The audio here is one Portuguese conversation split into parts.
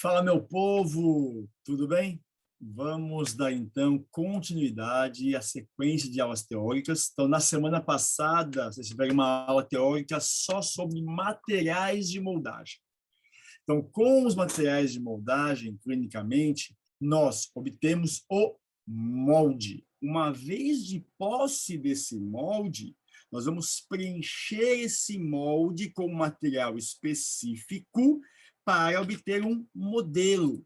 Fala, meu povo, tudo bem? Vamos dar, então, continuidade à sequência de aulas teóricas. Então, na semana passada, vocês tiveram uma aula teórica só sobre materiais de moldagem. Então, com os materiais de moldagem, clinicamente, nós obtemos o molde. Uma vez de posse desse molde, nós vamos preencher esse molde com um material específico para obter um modelo.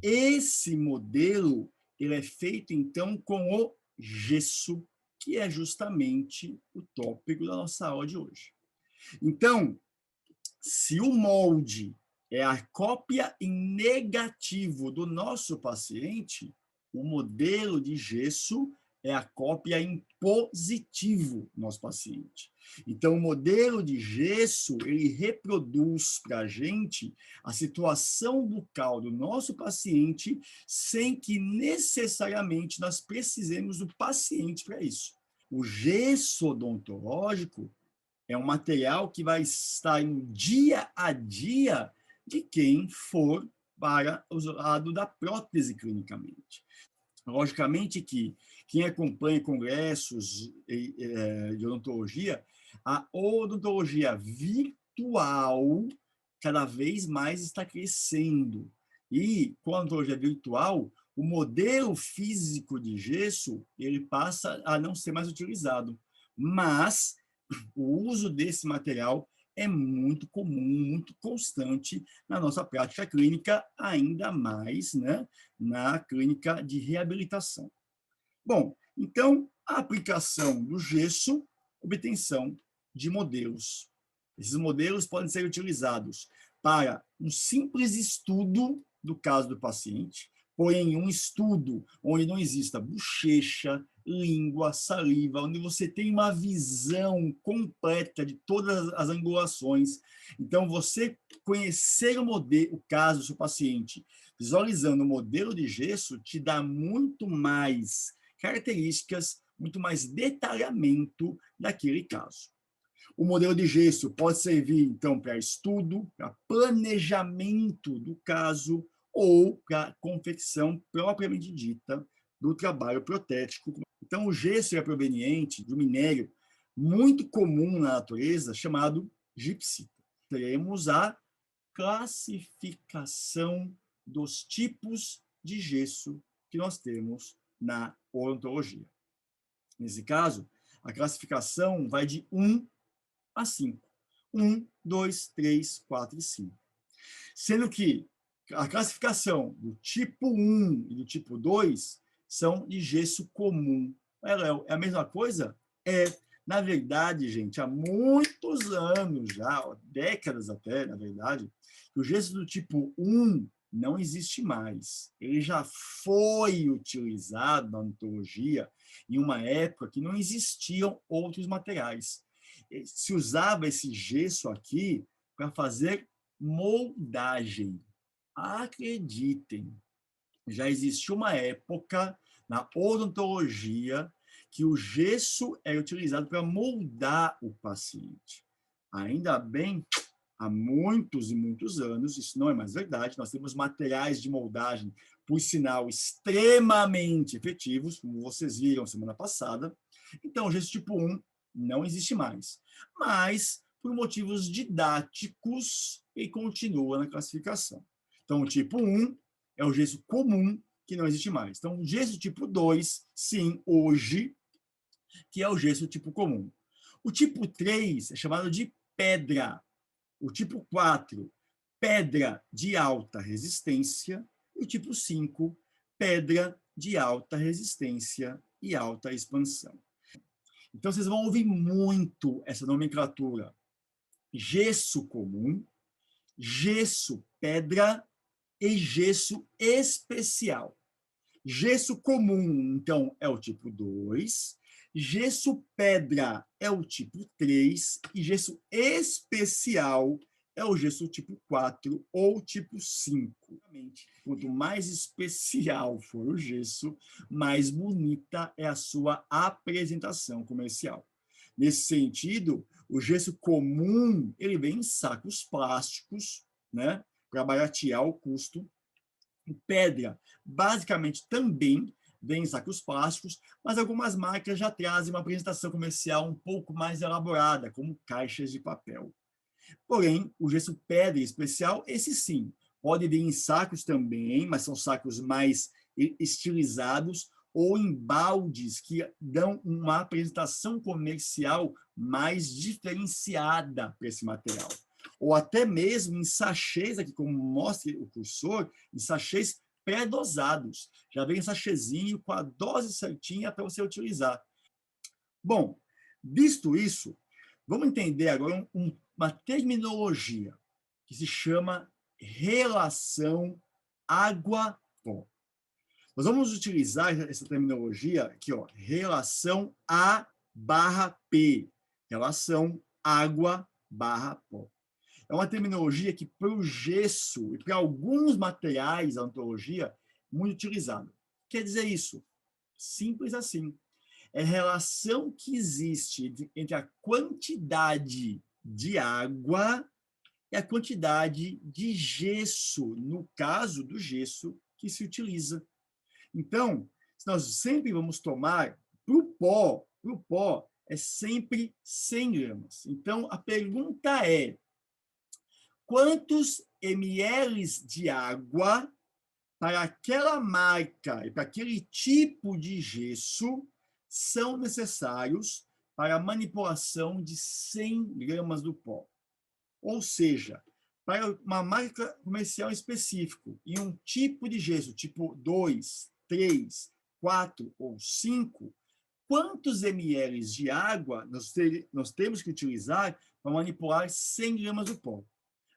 Esse modelo ele é feito, então, com o gesso, que é justamente o tópico da nossa aula de hoje. Então, se o molde é a cópia em negativo do nosso paciente, o modelo de gesso é a cópia em positivo do nosso paciente. Então, o modelo de gesso, ele reproduz para a gente a situação bucal do nosso paciente sem que necessariamente nós precisemos do paciente para isso. O gesso odontológico é um material que vai estar no dia a dia de quem for para o lado da prótese clinicamente. Logicamente que quem acompanha congressos de odontologia, a odontologia virtual cada vez mais está crescendo. E com a odontologia virtual, o modelo físico de gesso ele passa a não ser mais utilizado. Mas o uso desse material é muito comum, muito constante na nossa prática clínica, ainda mais, né, na clínica de reabilitação. Bom, então, a aplicação do gesso, obtenção de modelos. Esses modelos podem ser utilizados para um simples estudo do caso do paciente, porém, um estudo onde não exista bochecha, língua, saliva, onde você tem uma visão completa de todas as angulações. Então, você conhecer o modelo, o caso do seu paciente, visualizando o modelo de gesso, te dá muito mais características, muito mais detalhamento daquele caso. O modelo de gesso pode servir, então, para estudo, para planejamento do caso ou para confecção propriamente dita do trabalho protético. Então, o gesso é proveniente de um minério muito comum na natureza chamado gipsita. Teremos a classificação dos tipos de gesso que nós temos na odontologia. Nesse caso, a classificação vai de 1 a 5. 1, 2, 3, 4 e 5. Sendo que a classificação do tipo 1 e do tipo 2 são de gesso comum. É a mesma coisa? É. Na verdade, gente, há muitos anos já, décadas até, na verdade, o gesso do tipo 1 não existe mais. Ele já foi utilizado na odontologia em uma época que não existiam outros materiais. Se usava esse gesso aqui para fazer moldagem. Acreditem, já existiu uma época na odontologia que o gesso era utilizado para moldar o paciente. Ainda bem, há muitos e muitos anos, isso não é mais verdade, nós temos materiais de moldagem, por sinal, extremamente efetivos, como vocês viram semana passada. Então, o gesso tipo 1 não existe mais. Mas, por motivos didáticos, ele continua na classificação. Então, o tipo 1 é o gesso comum, que não existe mais. Então, o gesso tipo 2, sim, hoje, que é o gesso tipo comum. O tipo 3 é chamado de pedra. O tipo 4, pedra de alta resistência. E o tipo 5, pedra de alta resistência e alta expansão. Então, vocês vão ouvir muito essa nomenclatura. Gesso comum, gesso pedra e gesso especial. Gesso comum, então, é o tipo 2, gesso pedra é o tipo 3 e gesso especial é o gesso tipo 4 ou tipo 5. Quanto mais especial for o gesso, mais bonita é a sua apresentação comercial. Nesse sentido, o gesso comum ele vem em sacos plásticos, né? para baratear o custo. Pedra, basicamente, também vem em sacos plásticos, mas algumas marcas já trazem uma apresentação comercial um pouco mais elaborada, como caixas de papel. Porém, o gesso pedra especial, esse sim, pode vir em sacos também, mas são sacos mais estilizados ou em baldes que dão uma apresentação comercial mais diferenciada para esse material. Ou até mesmo em sachês, aqui como mostra o cursor, em sachês pré-dosados. Já vem um sachêzinho com a dose certinha para você utilizar. Bom, visto isso, vamos entender agora uma terminologia que se chama relação água-pó. Nós vamos utilizar essa terminologia aqui, ó, relação A/P, relação água/pó. É uma terminologia que, para o gesso e para alguns materiais da ontologia, muito utilizada. Quer dizer isso? Simples assim. É a relação que existe entre a quantidade de água e a quantidade de gesso, no caso do gesso que se utiliza. Então, nós sempre vamos tomar, para o pó é sempre 100 gramas. Então, a pergunta é, quantos ml de água para aquela marca e para aquele tipo de gesso são necessários para a manipulação de 100 gramas do pó? Ou seja, para uma marca comercial específica e um tipo de gesso, tipo 2, 3, 4 ou 5, quantos ml de água nós temos que utilizar para manipular 100 gramas do pó?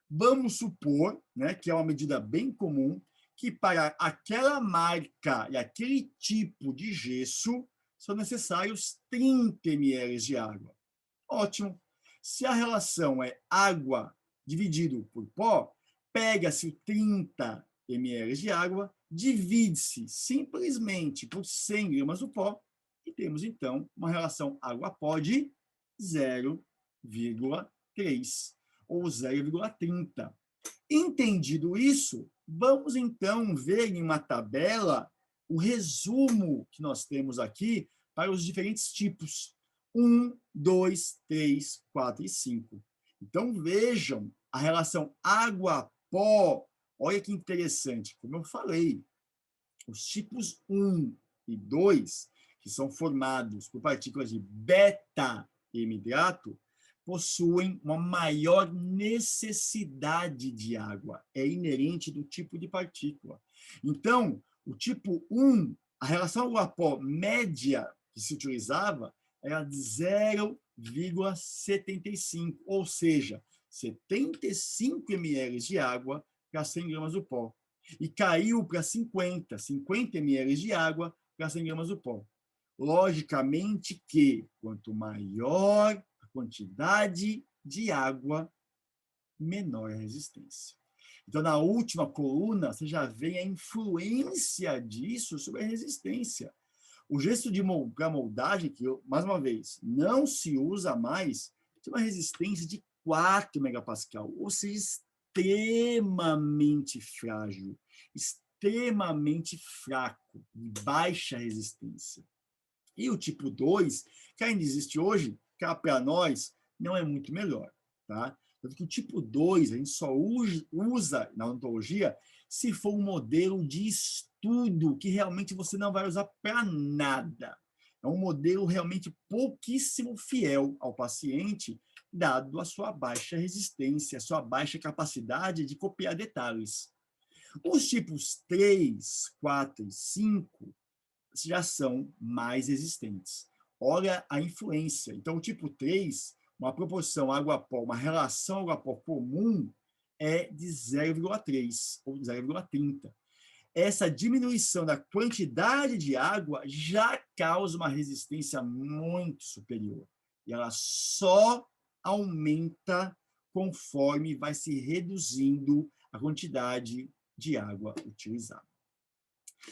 Vamos supor, né, que é uma medida bem comum, que para aquela marca e aquele tipo de gesso são necessários 30 ml de água. Ótimo. Se a relação é água dividido por pó, pega-se 30 ml de água, divide-se simplesmente por 100 gramas do pó e temos, então, uma relação água-pó de 0,3 ou 0,30. Entendido isso, vamos então ver em uma tabela o resumo que nós temos aqui para os diferentes tipos. 1, 2, 3, 4 e 5. Então, vejam a relação água-pó. Olha que interessante. Como eu falei, os tipos 1 e 2, que são formados por partículas de beta-emidrato, possuem uma maior necessidade de água. É inerente do tipo de partícula. Então, o tipo 1, a relação água-pó média que se utilizava era de 0,75, ou seja, 75 ml de água para 100 gramas do pó. E caiu para 50 ml de água para 100 gramas do pó. Logicamente que, quanto maior a quantidade de água, menor a resistência. Então, na última coluna, você já vê a influência disso sobre a resistência. O gesso para moldagem, que, mais uma vez, não se usa mais, tem uma resistência de 4 megapascal, ou seja, extremamente frágil, extremamente fraco, de baixa resistência. E o tipo 2, que ainda existe hoje, cá para nós, não é muito melhor. Tá? Porque o tipo 2 a gente só usa na odontologia se for um modelo de estudo que realmente você não vai usar para nada. É um modelo realmente pouquíssimo fiel ao paciente, dado a sua baixa resistência, a sua baixa capacidade de copiar detalhes. Os tipos 3, 4 e 5 já são mais resistentes. Olha a influência. Então, o tipo 3, uma proporção água-pó, uma relação água-pó comum é de 0,3 ou 0,30. Essa diminuição da quantidade de água já causa uma resistência muito superior. E ela só aumenta conforme vai se reduzindo a quantidade de água utilizada.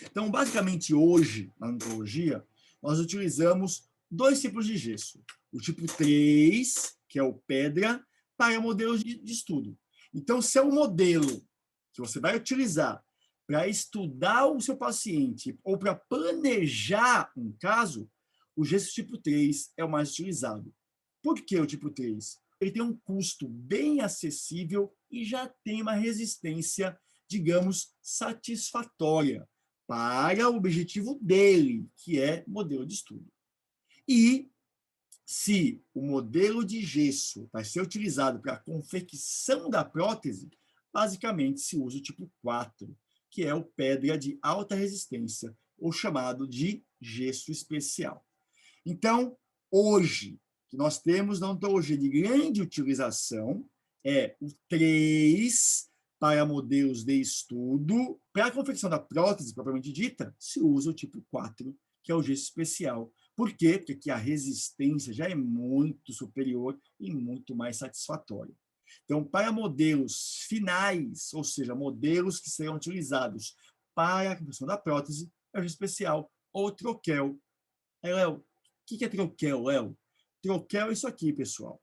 Então, basicamente, hoje, na odontologia, nós utilizamos 2 tipos de gesso. O tipo 3, que é o pedra, para modelos de estudo. Então, se é um modelo que você vai utilizar para estudar o seu paciente ou para planejar um caso, o gesso tipo 3 é o mais utilizado. Por que o tipo 3? Ele tem um custo bem acessível e já tem uma resistência, digamos, satisfatória para o objetivo dele, que é modelo de estudo. E se o modelo de gesso vai ser utilizado para a confecção da prótese, basicamente se usa o tipo 4, que é o pedra de alta resistência, ou chamado de gesso especial. Então, hoje, que nós temos na odontologia de grande utilização, é o 3 para modelos de estudo. Para a confecção da prótese, propriamente dita, se usa o tipo 4, que é o gesso especial. Por quê? Porque aqui a resistência já é muito superior e muito mais satisfatória. Então, para modelos finais, ou seja, modelos que serão utilizados para a confecção da prótese, é o gesso especial ou troquel. Aí, Léo, o que é troquel, Léo? Troquel é isso aqui, pessoal.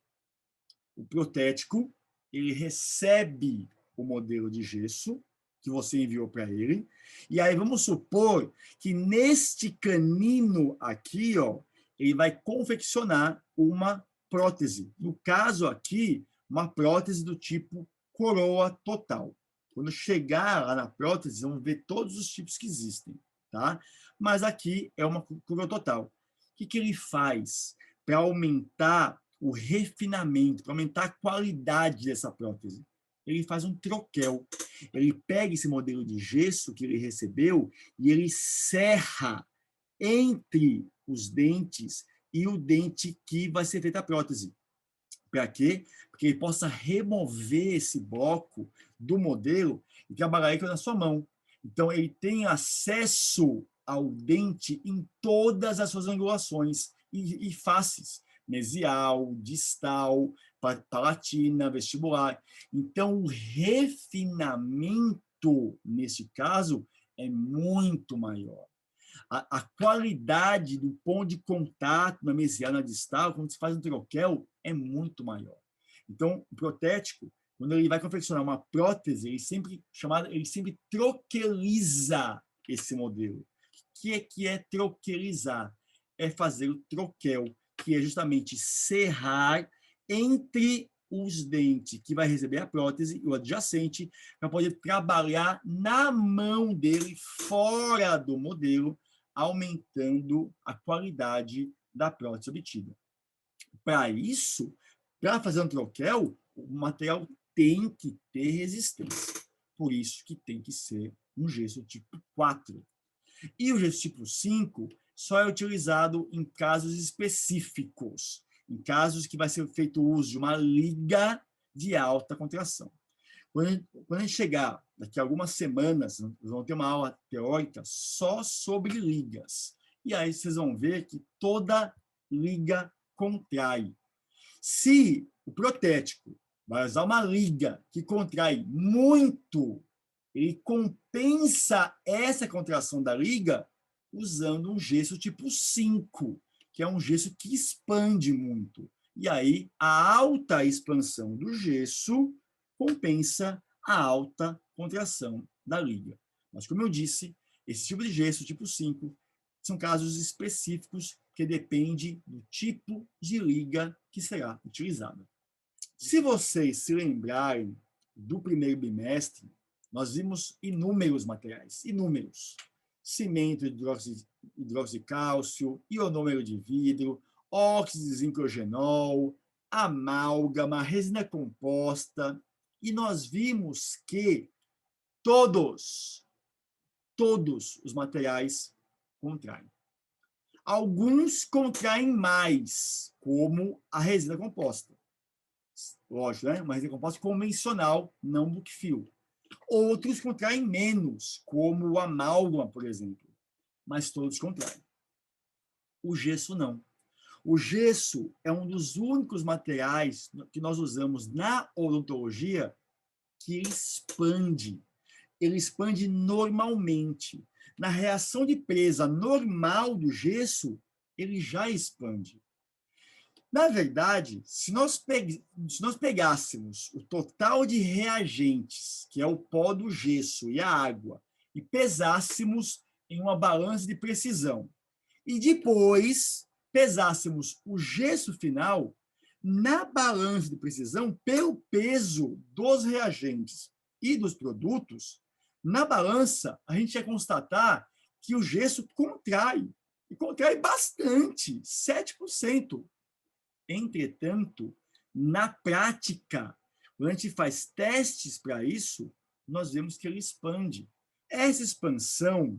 O protético, ele recebe o modelo de gesso que você enviou para ele, e aí vamos supor que neste canino aqui, ó, ele vai confeccionar uma prótese. No caso aqui, uma prótese do tipo coroa total. Quando chegar lá na prótese, vamos ver todos os tipos que existem, tá? Mas aqui é uma coroa total. O que ele faz para aumentar o refinamento, para aumentar a qualidade dessa prótese? Ele faz um troquel. Ele pega esse modelo de gesso que ele recebeu e ele serra entre os dentes e o dente que vai ser feita a prótese. Para quê? Porque ele possa remover esse bloco do modelo e trabalhar ele na sua mão. Então, ele tem acesso ao dente em todas as suas angulações e faces, mesial, distal, palatina, vestibular. Então, o refinamento, nesse caso, é muito maior. A qualidade do ponto de contato na mesial, na distal, quando se faz um troquel, é muito maior. Então, o protético, quando ele vai confeccionar uma prótese, ele sempre troqueliza esse modelo. O que é troquelizar? É fazer o troquel, que é justamente serrar entre os dentes que vai receber a prótese e o adjacente, para poder trabalhar na mão dele, fora do modelo, aumentando a qualidade da prótese obtida. Para isso, para fazer um troquel, o material tem que ter resistência. Por isso que tem que ser um gesso tipo 4. E o gesso tipo 5 só é utilizado em casos específicos, em casos que vai ser feito uso de uma liga de alta contração. Quando a gente chegar daqui a algumas semanas, nós vamos ter uma aula teórica só sobre ligas. E aí vocês vão ver que toda liga contrai. Se o protético vai usar uma liga que contrai muito, ele compensa essa contração da liga usando um gesso tipo 5, que é um gesso que expande muito. E aí, a alta expansão do gesso compensa a alta contração da liga. Mas, como eu disse, esse tipo de gesso, tipo 5, são casos específicos que depende do tipo de liga que será utilizada. Se vocês se lembrarem do primeiro bimestre, nós vimos inúmeros materiais, inúmeros. Cimento de cálcio, ionômero de vidro, óxido de zincogenol, amálgama, resina composta, e nós vimos que todos os materiais contraem. Alguns contraem mais, como a resina composta. Lógico, né? Uma resina composta convencional, não book fill. Outros contraem menos, como o amálgama, por exemplo. Mas todos contraem. O gesso não. O gesso é um dos únicos materiais que nós usamos na odontologia que ele expande. Ele expande normalmente. Na reação de presa normal do gesso, ele já expande. Na verdade, se nós pegássemos o total de reagentes, que é o pó do gesso e a água, e pesássemos em uma balança de precisão, e depois pesássemos o gesso final na balança de precisão pelo peso dos reagentes e dos produtos, na balança a gente ia constatar que o gesso contrai, e contrai bastante, 7%. Entretanto, na prática, quando a gente faz testes para isso, nós vemos que ele expande. Essa expansão,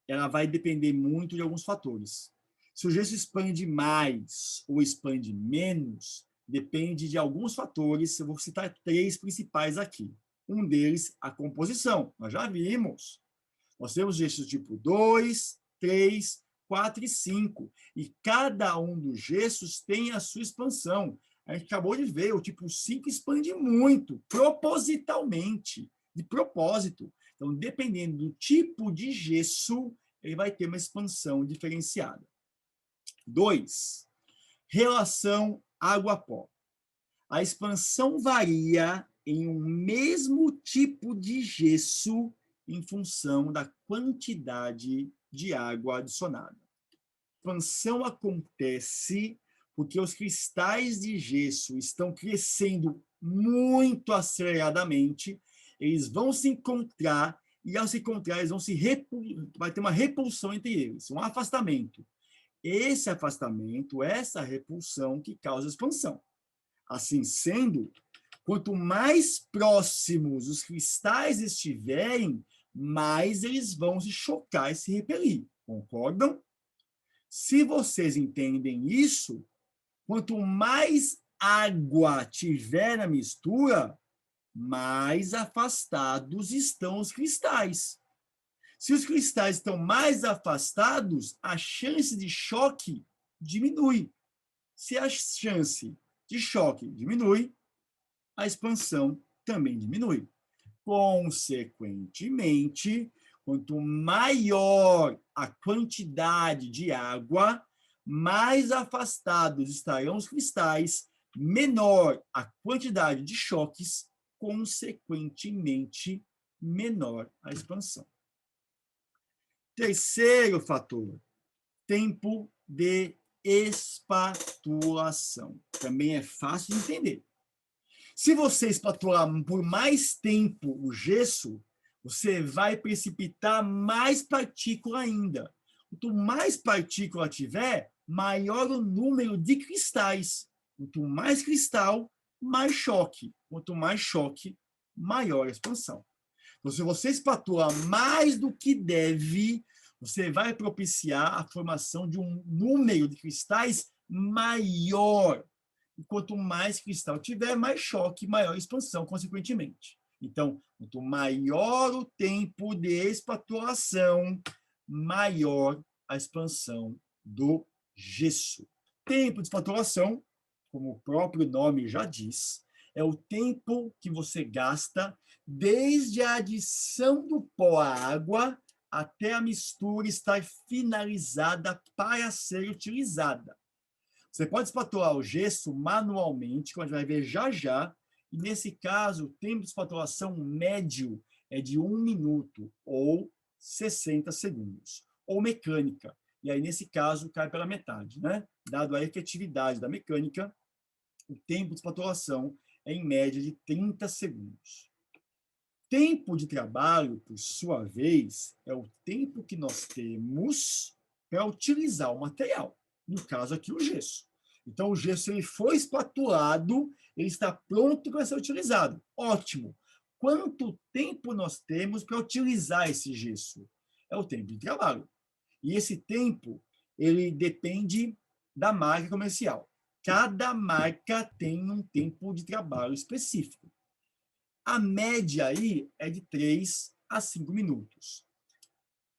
ela vai depender muito de alguns fatores. Se o gesso expande mais ou expande menos, depende de alguns fatores. Eu vou citar 3 principais aqui. Um deles, a composição. Nós já vimos. Nós temos gestos tipo 2, 3, 4 e 5. E cada um dos gestos tem a sua expansão. A gente acabou de ver, o tipo 5 expande muito, propositalmente, de propósito. Então, dependendo do tipo de gesso, ele vai ter uma expansão diferenciada. 2. Relação água-pó. A expansão varia em um mesmo tipo de gesso em função da quantidade de água adicionada. A expansão acontece porque os cristais de gesso estão crescendo muito aceleradamente, eles vão se encontrar, e ao se encontrar, eles vão vai ter uma repulsão entre eles, um afastamento. Esse afastamento, essa repulsão que causa a expansão. Assim sendo, quanto mais próximos os cristais estiverem, mais eles vão se chocar e se repelir. Concordam? Se vocês entendem isso, quanto mais água tiver na mistura, mais afastados estão os cristais. Se os cristais estão mais afastados, a chance de choque diminui. Se a chance de choque diminui, a expansão também diminui. Consequentemente, quanto maior a quantidade de água, mais afastados estarão os cristais, menor a quantidade de choques, consequentemente, menor a expansão. Terceiro fator, tempo de espatulação. Também é fácil de entender. Se você espatular por mais tempo o gesso, você vai precipitar mais partícula ainda. Quanto mais partícula tiver, maior o número de cristais. Quanto mais cristal, mais choque. Quanto mais choque, maior a expansão. Então, se você espatula mais do que deve, você vai propiciar a formação de um número de cristais maior. E quanto mais cristal tiver, mais choque, maior expansão, consequentemente. Então, quanto maior o tempo de espatulação, maior a expansão do gesso. Tempo de espatulação, como o próprio nome já diz, é o tempo que você gasta desde a adição do pó à água até a mistura estar finalizada para ser utilizada. Você pode espatular o gesso manualmente, como a gente vai ver já já, e nesse caso, o tempo de espatulação médio é de 1 minuto ou 60 segundos, ou mecânica. E aí, nesse caso, cai pela metade, né? Dado a efetividade da mecânica, o tempo de espatulação é em média de 30 segundos. Tempo de trabalho, por sua vez, é o tempo que nós temos para utilizar o material. No caso aqui, o gesso. Então, o gesso, se ele for espatulado, ele está pronto para ser utilizado. Ótimo. Quanto tempo nós temos para utilizar esse gesso? É o tempo de trabalho. E esse tempo, ele depende da marca comercial. Cada marca tem um tempo de trabalho específico. A média aí é de 3 a 5 minutos.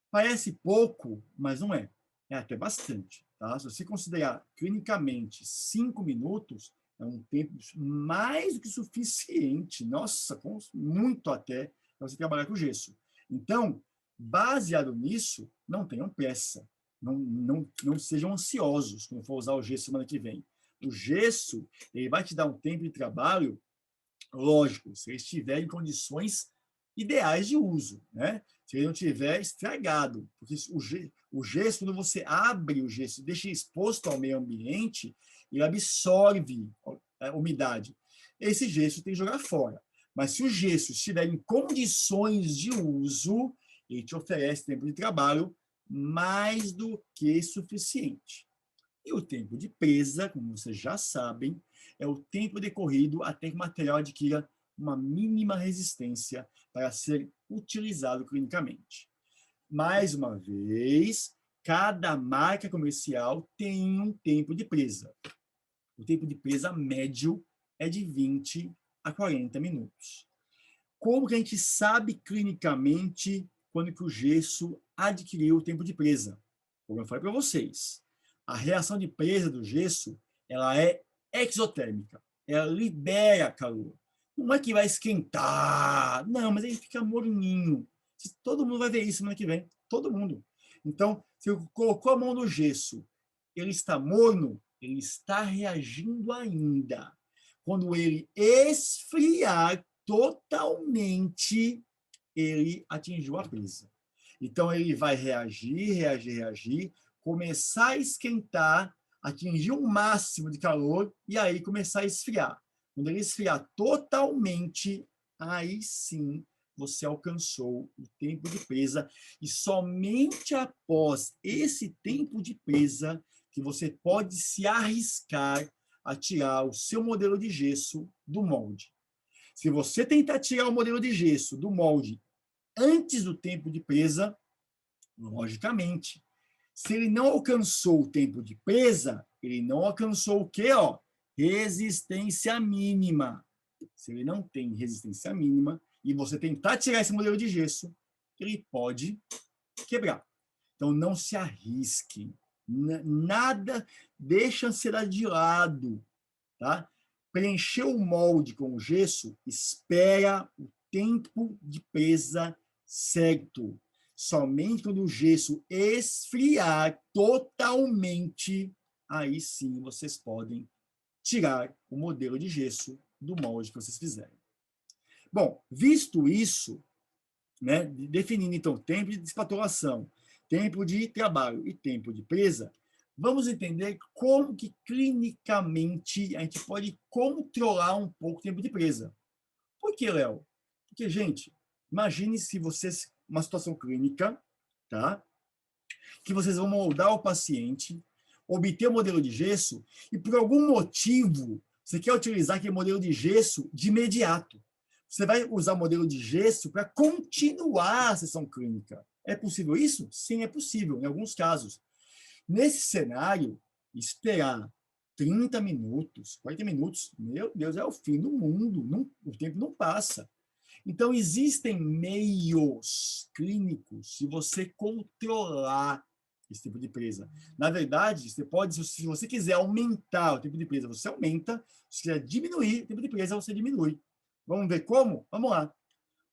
Parece pouco, mas não é. É até bastante. Tá? Se você considerar clinicamente 5 minutos, é um tempo mais do que suficiente. Nossa, muito até, para você trabalhar com gesso. Então, baseado nisso, não tenham pressa. Não sejam ansiosos quando for usar o gesso semana que vem. O gesso, ele vai te dar um tempo de trabalho, lógico, se ele estiver em condições ideais de uso, né? Se ele não tiver estragado, porque o gesso, quando você abre o gesso e deixa exposto ao meio ambiente, ele absorve a umidade. Esse gesso tem que jogar fora. Mas se o gesso estiver em condições de uso, ele te oferece tempo de trabalho mais do que suficiente. E o tempo de presa, como vocês já sabem, é o tempo decorrido até que o material adquira uma mínima resistência para ser utilizado clinicamente. Mais uma vez, cada marca comercial tem um tempo de presa. O tempo de presa médio é de 20 a 40 minutos. Como que a gente sabe clinicamente quando que o gesso adquiriu o tempo de presa? Como eu falei para vocês, a reação de presa do gesso, ela é exotérmica. Ela libera calor. Não é que vai esquentar. Não, mas ele fica morninho. Todo mundo vai ver isso semana que vem. Todo mundo. Então, se você colocou a mão no gesso, ele está morno, ele está reagindo ainda. Quando ele esfriar totalmente, ele atingiu a presa. Então, ele vai reagir, começar a esquentar, atingir um máximo de calor e aí começar a esfriar. Quando ele esfriar totalmente, aí sim você alcançou o tempo de presa e somente após esse tempo de presa que você pode se arriscar a tirar o seu modelo de gesso do molde. Se você tentar tirar o modelo de gesso do molde antes do tempo de presa, logicamente, se ele não alcançou o tempo de presa, ele não alcançou o quê? Resistência mínima. Se ele não tem resistência mínima e você tentar tirar esse modelo de gesso, ele pode quebrar. Então, não se arrisque. Nada, deixa a ansiedade de lado. Tá? Preencher o molde com o gesso, espera o tempo de presa certo. Somente quando o gesso esfriar totalmente, aí sim vocês podem tirar o modelo de gesso do molde que vocês fizerem. Bom, visto isso, né, definindo então tempo de despatulação, tempo de trabalho e tempo de presa, vamos entender como que clinicamente a gente pode controlar um pouco o tempo de presa. Por que, Léo? Porque, gente, imagine se vocês, uma situação clínica, tá? Que vocês vão moldar o paciente, obter o modelo de gesso e por algum motivo você quer utilizar aquele modelo de gesso de imediato. Você vai usar o modelo de gesso para continuar a sessão clínica. É possível isso? Sim, é possível, em alguns casos. Nesse cenário, esperar 30 minutos, 40 minutos, meu Deus, é o fim do mundo. Não, o tempo não passa. Então, existem meios clínicos se você controlar esse tempo de presa. Na verdade, você pode, se você quiser aumentar o tempo de presa, você aumenta. Se quiser diminuir o tempo de presa, você diminui. Vamos ver como? Vamos lá.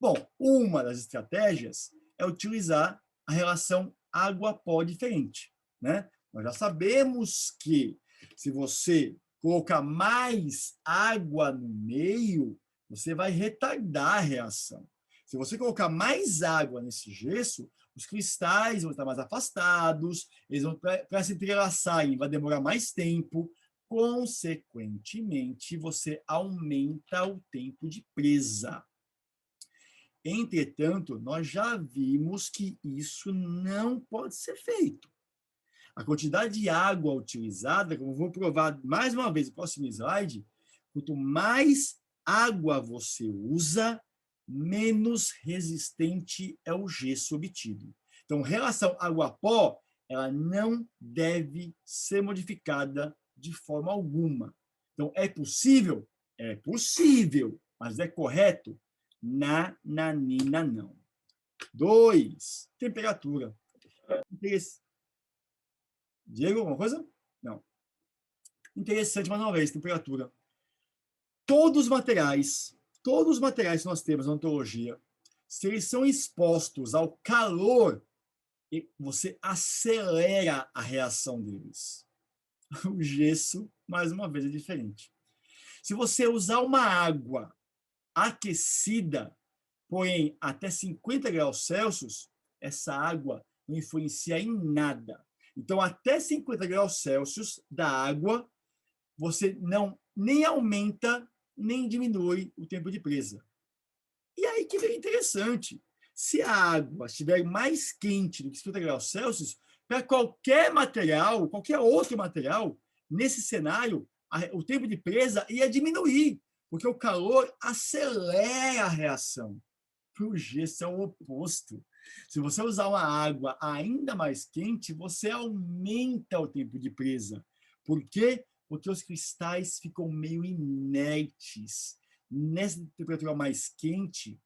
Bom, uma das estratégias é utilizar a relação água-pó diferente, né? Nós já sabemos que se você colocar mais água no meio, você vai retardar a reação. Se você colocar mais água nesse gesso, os cristais vão estar mais afastados, eles vão para se entrelaçarem, vai demorar mais tempo. Consequentemente, você aumenta o tempo de presa. Entretanto, nós já vimos que isso não pode ser feito. A quantidade de água utilizada, como vou provar mais uma vez no próximo slide, quanto mais água você usa, menos resistente é o gesso obtido. Então, relação água-pó, ela não deve ser modificada de forma alguma. Então, é possível? É possível, mas é correto? Nananina, não. 2, temperatura. Diego, alguma coisa? Não. Interessante, mais uma vez, temperatura. Todos os materiais que nós temos na ontologia, se eles são expostos ao calor, você acelera a reação deles. O gesso mais uma vez é diferente. Se você usar uma água aquecida, porém até 50 graus Celsius, essa água não influencia em nada. Então, até 50 graus Celsius da água, você não nem aumenta, nem diminui o tempo de presa. E aí que vem interessante. Se a água estiver mais quente do que 50 graus Celsius, para qualquer material, qualquer outro material, nesse cenário, o tempo de presa ia diminuir, porque o calor acelera a reação. Para o gesso é o oposto. Se você usar uma água ainda mais quente, você aumenta o tempo de presa. Por quê? Porque os cristais ficam meio inertes. Nessa temperatura mais quente,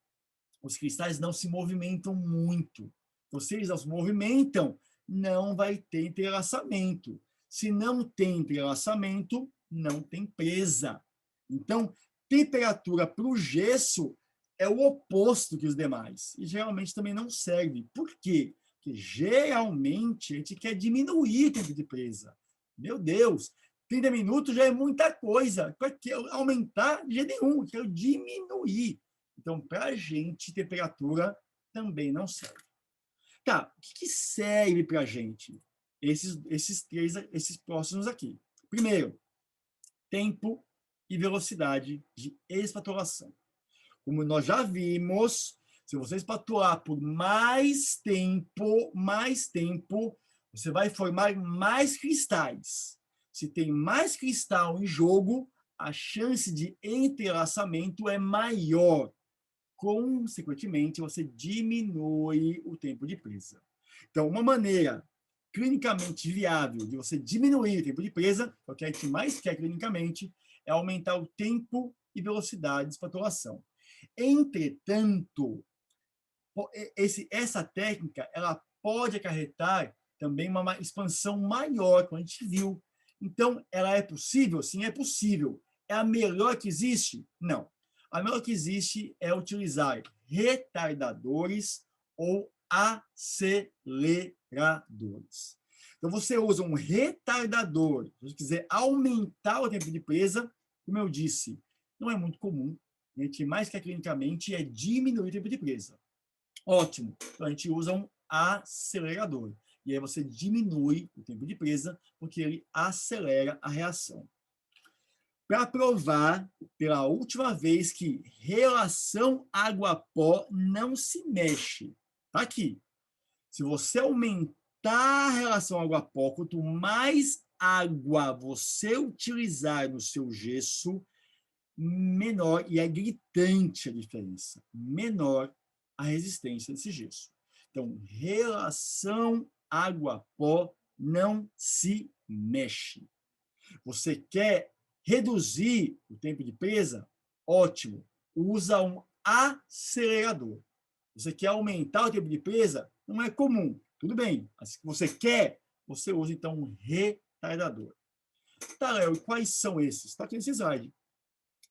os cristais não se movimentam muito. Então, se eles não se movimentam, não vai ter entrelaçamento. Se não tem entrelaçamento, não tem presa. Então, temperatura para o gesso é o oposto que os demais. E geralmente também não serve. Por quê? Porque geralmente a gente quer diminuir o tempo de presa. Meu Deus, 30 minutos já é muita coisa. Para que aumentar? De jeito nenhum, eu quero diminuir. Então, para a gente, temperatura também não serve. Tá, o que serve para a gente? Esses próximos aqui. Primeiro, tempo e velocidade de espatulação. Como nós já vimos, se você espatular por mais tempo, você vai formar mais cristais. Se tem mais cristal em jogo, a chance de entrelaçamento é maior. Consequentemente, você diminui o tempo de presa. Então, uma maneira clinicamente viável de você diminuir o tempo de presa, o que a gente mais quer clinicamente, é aumentar o tempo e velocidade de espatulação. Entretanto, essa técnica ela pode acarretar também uma expansão maior, como a gente viu. Então, ela é possível? Sim, é possível. É a melhor que existe? Não. A melhor que existe é utilizar retardadores ou aceleradores. Então, você usa um retardador, se você quiser aumentar o tempo de presa, como eu disse, não é muito comum. A gente mais quer clinicamente é diminuir o tempo de presa. Ótimo. Então, a gente usa um acelerador. E aí você diminui o tempo de presa, porque ele acelera a reação. Para provar pela última vez que relação água-pó não se mexe. Está aqui. Se você aumentar a relação água-pó, quanto mais água você utilizar no seu gesso, menor, e é gritante a diferença, menor a resistência desse gesso. Então, relação água-pó não se mexe. Você quer reduzir o tempo de presa? Ótimo. Usa um acelerador. Você quer aumentar o tempo de presa? Não é comum. Tudo bem. Mas se você quer, você usa então um retardador. Tá, Léo, quais são esses? Está aqui nesse slide.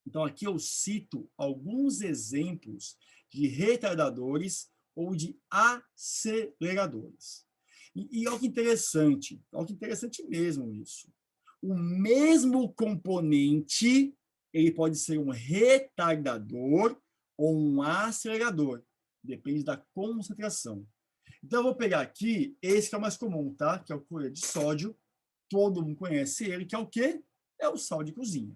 Então, aqui eu cito alguns exemplos de retardadores ou de aceleradores. E olha que interessante mesmo isso. O mesmo componente, ele pode ser um retardador ou um acelerador, depende da concentração. Então, eu vou pegar aqui esse que é o mais comum, tá? Que é o cloreto de sódio. Todo mundo conhece ele, que é o quê? É o sal de cozinha.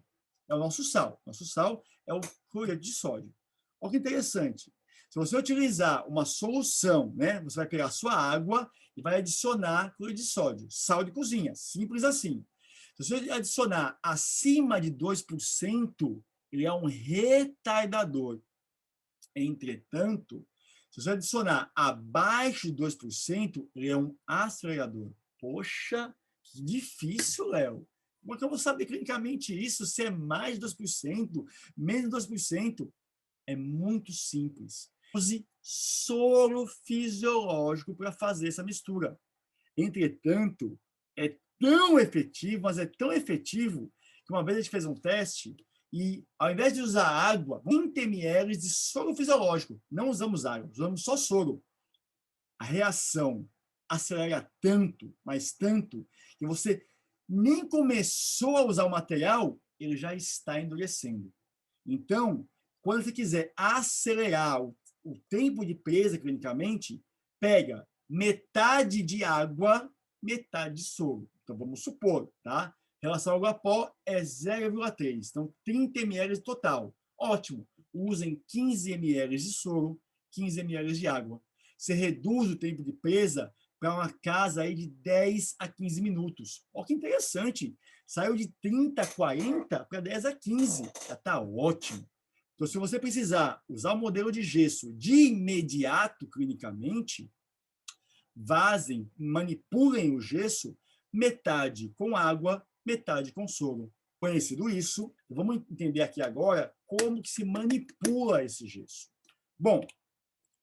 É o nosso sal. Nosso sal é o cloreto de sódio. Olha que interessante. Se você utilizar uma solução, né, você vai pegar a sua água e vai adicionar cloreto de sódio, sal de cozinha, simples assim. Se você adicionar acima de 2%, ele é um retardador. Entretanto, se você adicionar abaixo de 2%, ele é um acelerador. Poxa, que difícil, Léo. Como é que eu vou saber clinicamente isso? Se é mais de 2%, menos de 2%? É muito simples. Use soro fisiológico para fazer essa mistura. Entretanto, é tão efetivo, mas é tão efetivo, que uma vez a gente fez um teste e, ao invés de usar água, 20 ml de soro fisiológico, não usamos água, usamos só soro. A reação acelera tanto, mas tanto, que você nem começou a usar o material, ele já está endurecendo. Então, quando você quiser acelerar o tempo de presa clinicamente, pega metade de água, metade de soro. Então, vamos supor, tá? Relação água pó é 0,3, então 30 ml total. Ótimo. Usem 15 ml de soro, 15 ml de água. Você reduz o tempo de presa para uma casa aí de 10 a 15 minutos. Olha que interessante. Saiu de 30 a 40 para 10 a 15. Já está ótimo. Então, se você precisar usar o modelo de gesso de imediato, clinicamente, vazem, manipulem o gesso, metade com água, metade com soro. Conhecido isso, vamos entender aqui agora como que se manipula esse gesso. Bom,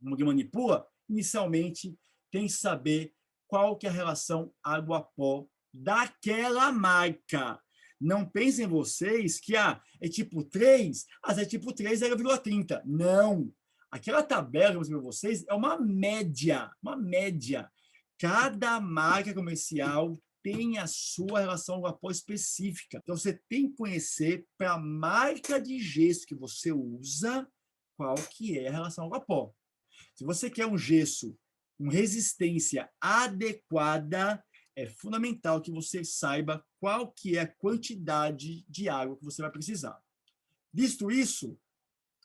como que manipula? Inicialmente, tem que saber qual que é a relação água-pó daquela marca. Não pensem vocês que é tipo 3, se é tipo 3, 0,30. Não. Aquela tabela que eu mostrei para vocês é uma média, uma média. Cada marca comercial tem a sua relação água-pó específica. Então, você tem que conhecer para a marca de gesso que você usa qual que é a relação água-pó. Se você quer um gesso com resistência adequada, é fundamental que você saiba qual que é a quantidade de água que você vai precisar. Visto isso,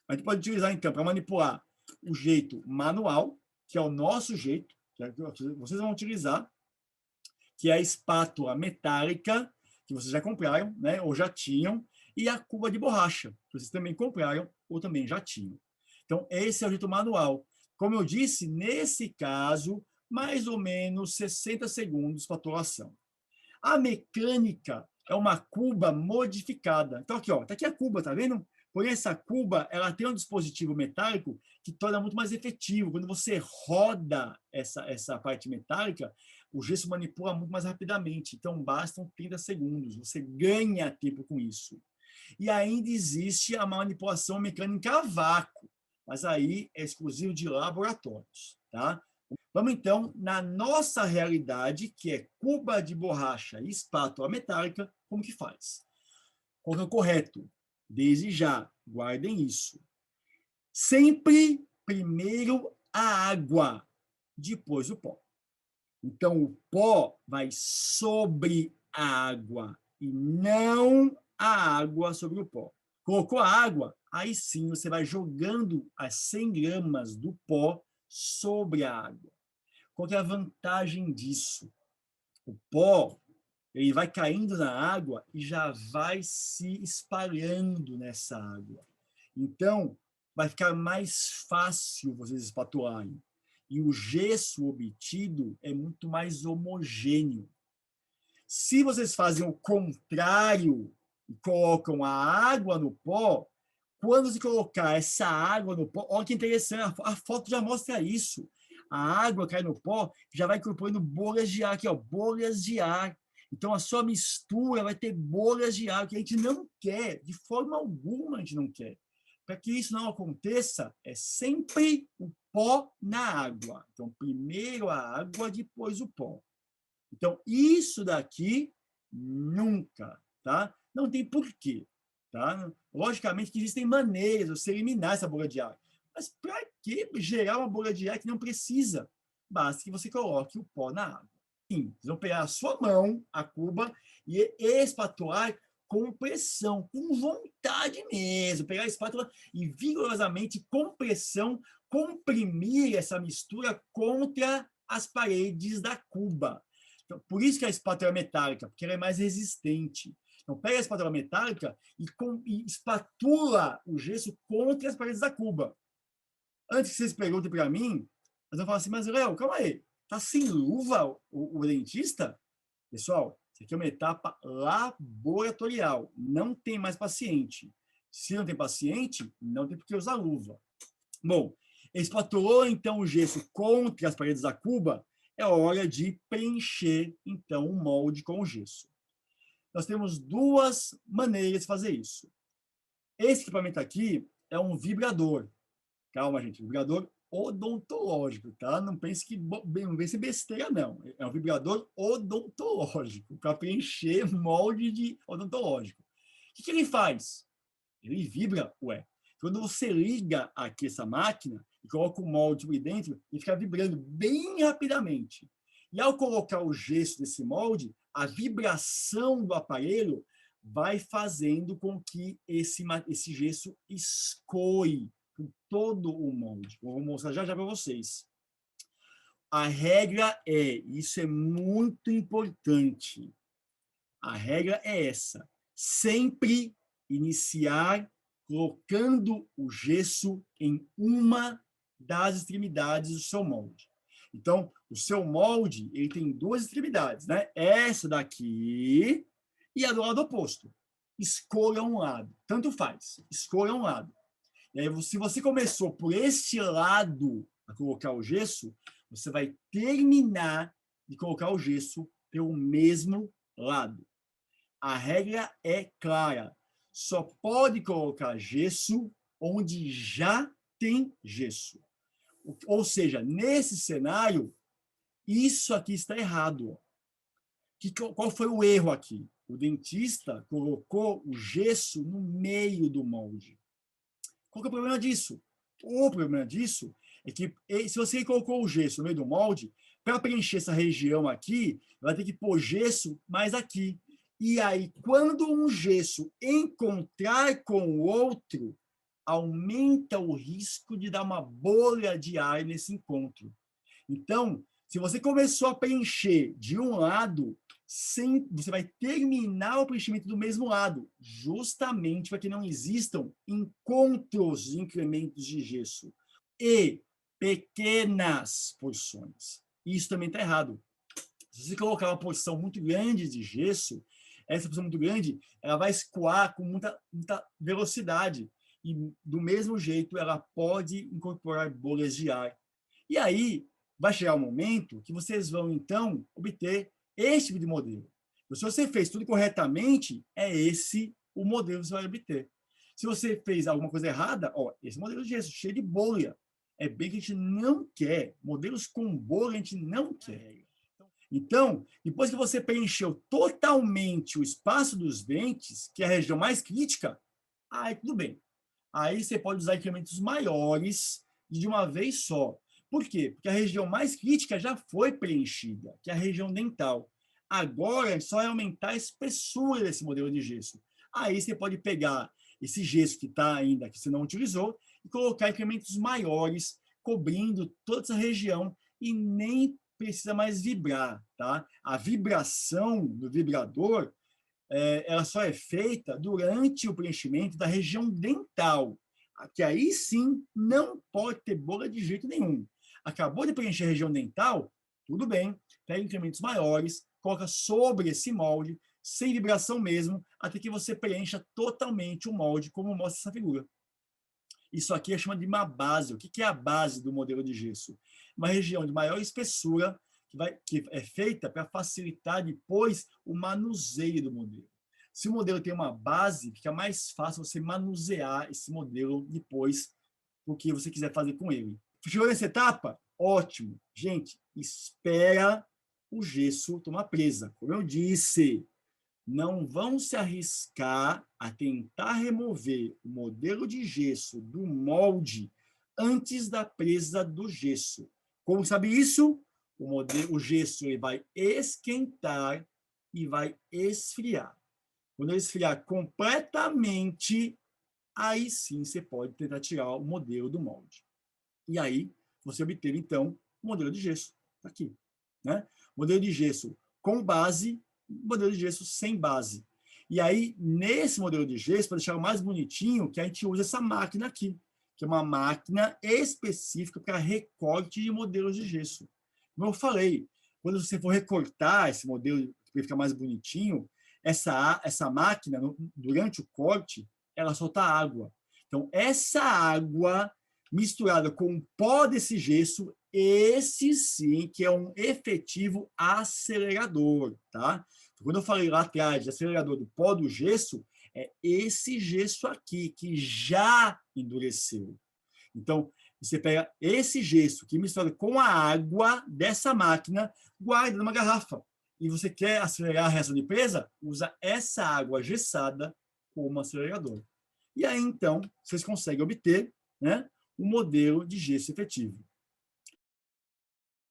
a gente pode utilizar, então, para manipular o jeito manual, que é o nosso jeito, que vocês vão utilizar, que é a espátula metálica, que vocês já compraram, né, ou já tinham, e a cuba de borracha, que vocês também compraram ou também já tinham. Então, esse é o jeito manual. Como eu disse, nesse caso, mais ou menos 60 segundos para atuação. A mecânica é uma cuba modificada. Então, aqui, ó, tá aqui a cuba, tá vendo? Porém, essa cuba, ela tem um dispositivo metálico que torna muito mais efetivo. Quando você roda essa parte metálica, o gesso manipula muito mais rapidamente. Então, bastam 30 segundos. Você ganha tempo com isso. E ainda existe a manipulação mecânica a vácuo, mas aí é exclusivo de laboratórios, tá? Vamos, então, na nossa realidade, que é cuba de borracha e espátula metálica, como que faz? Qual é o correto? Desde já, guardem isso. Sempre primeiro a água, depois o pó. Então, o pó vai sobre a água e não a água sobre o pó. Colocou a água, aí sim você vai jogando as 100 gramas do pó sobre a água. Qual que é a vantagem disso? O pó, ele vai caindo na água e já vai se espalhando nessa água. Então, vai ficar mais fácil vocês espatularem. E o gesso obtido é muito mais homogêneo. Se vocês fazem o contrário e colocam a água no pó, quando se colocar essa água no pó, olha que interessante, a foto já mostra isso. A água cai no pó, já vai incorporando bolhas de ar aqui, ó, bolhas de ar. Então, a sua mistura vai ter bolhas de ar, que a gente não quer, de forma alguma a gente não quer. Para que isso não aconteça, é sempre o pó na água. Então, primeiro a água, depois o pó. Então, isso daqui nunca, tá? Não tem porquê, tá? Logicamente que existem maneiras de você eliminar essa bolha de ar. Mas para que gerar uma bolha de ar que não precisa? Basta que você coloque o pó na água. Sim, vocês vão pegar a sua mão, a cuba, e espatular com pressão, com vontade mesmo. Pegar a espátula e vigorosamente, com pressão, comprimir essa mistura contra as paredes da cuba. Então, por isso que a espátula é metálica, porque ela é mais resistente. Então, pega a espátula metálica e espatula o gesso contra as paredes da cuba. Antes que vocês perguntem para mim, nós vamos falar assim, mas, Léo, calma aí, tá sem luva o dentista? Pessoal, isso aqui é uma etapa laboratorial. Não tem mais paciente. Se não tem paciente, não tem por que usar luva. Bom, espatulou, então, o gesso contra as paredes da cuba, é hora de preencher, então, o molde com o gesso. Nós temos duas maneiras de fazer isso. Esse equipamento aqui é um vibrador. Calma, gente, vibrador odontológico, tá? Não pense que não pense besteira, não. É um vibrador odontológico para preencher molde odontológico. O que ele faz? Ele vibra, ué. Quando você liga aqui essa máquina e coloca o molde por dentro, ele fica vibrando bem rapidamente. E ao colocar o gesso desse molde, a vibração do aparelho vai fazendo com que esse gesso escoe por todo o molde. Vou mostrar já já para vocês. A regra isso é muito importante. A regra é essa: sempre iniciar colocando o gesso em uma das extremidades do seu molde. Então, o seu molde ele tem duas extremidades, né? Essa daqui e a do lado oposto. Escolha um lado, tanto faz, escolha um lado. E aí, se você começou por este lado a colocar o gesso, você vai terminar de colocar o gesso pelo mesmo lado. A regra é clara. Só pode colocar gesso onde já tem gesso. Ou seja, nesse cenário, isso aqui está errado. Qual foi o erro aqui? O dentista colocou o gesso no meio do molde. Qual que é o problema disso? O problema disso é que se você colocou o gesso no meio do molde, para preencher essa região aqui, vai ter que pôr gesso mais aqui. E aí, quando um gesso encontrar com o outro, aumenta o risco de dar uma bolha de ar nesse encontro. Então, se você começou a preencher de um lado, você vai terminar o preenchimento do mesmo lado, justamente para que não existam encontros de incrementos de gesso e pequenas porções. Isso também está errado. Se você colocar uma porção muito grande de gesso, essa porção muito grande, ela vai escoar com muita velocidade e, do mesmo jeito, ela pode incorporar bolhas de ar. E aí, vai chegar um momento que vocês vão, então, obter esse tipo de modelo. Então, se você fez tudo corretamente, é esse o modelo que você vai obter. Se você fez alguma coisa errada, esse modelo de gesso, cheio de bolha. É bem que a gente não quer. Modelos com bolha a gente não quer. Então, depois que você preencheu totalmente o espaço dos dentes, que é a região mais crítica, aí tudo bem. Aí você pode usar incrementos maiores de uma vez só. Por quê? Porque a região mais crítica já foi preenchida, que é a região dental. Agora, é só aumentar a espessura desse modelo de gesso. Aí você pode pegar esse gesso que está ainda, que você não utilizou, e colocar incrementos maiores, cobrindo toda essa região e nem precisa mais vibrar, tá? A vibração do vibrador ela só é feita durante o preenchimento da região dental, que aí sim não pode ter bolha de jeito nenhum. Acabou de preencher a região dental, tudo bem, pega incrementos maiores, coloca sobre esse molde, sem vibração mesmo, até que você preencha totalmente o molde, como mostra essa figura. Isso aqui é chamado de uma base. O que é a base do modelo de gesso? Uma região de maior espessura que é feita para facilitar depois o manuseio do modelo. Se o modelo tem uma base, fica mais fácil você manusear esse modelo depois, o que você quiser fazer com ele. Chegou nessa etapa? Ótimo. Gente, espera o gesso tomar presa. Como eu disse, não vão se arriscar a tentar remover o modelo de gesso do molde antes da presa do gesso. Como sabe isso? O gesso ele vai esquentar e vai esfriar. Quando ele esfriar completamente, aí sim você pode tentar tirar o modelo do molde. E aí você obter, então, o modelo de gesso. Aqui. Né? Modelo de gesso com base, modelo de gesso sem base. E aí, nesse modelo de gesso, para deixar o mais bonitinho, que a gente usa essa máquina aqui, que é uma máquina específica para recorte de modelos de gesso. Como eu falei, quando você for recortar esse modelo para ficar mais bonitinho, essa máquina, durante o corte, ela solta água. Então, essa água misturada com o pó desse gesso, esse sim que é um efetivo acelerador, tá? Quando eu falei lá atrás de acelerador do pó do gesso, é esse gesso aqui que já endureceu. Então, Você pega esse gesso que mistura com a água dessa máquina, guarda numa garrafa. E você quer acelerar a reação de presa? Usa essa água gessada como acelerador. E aí, então, vocês conseguem obter, né, um modelo de gesso efetivo.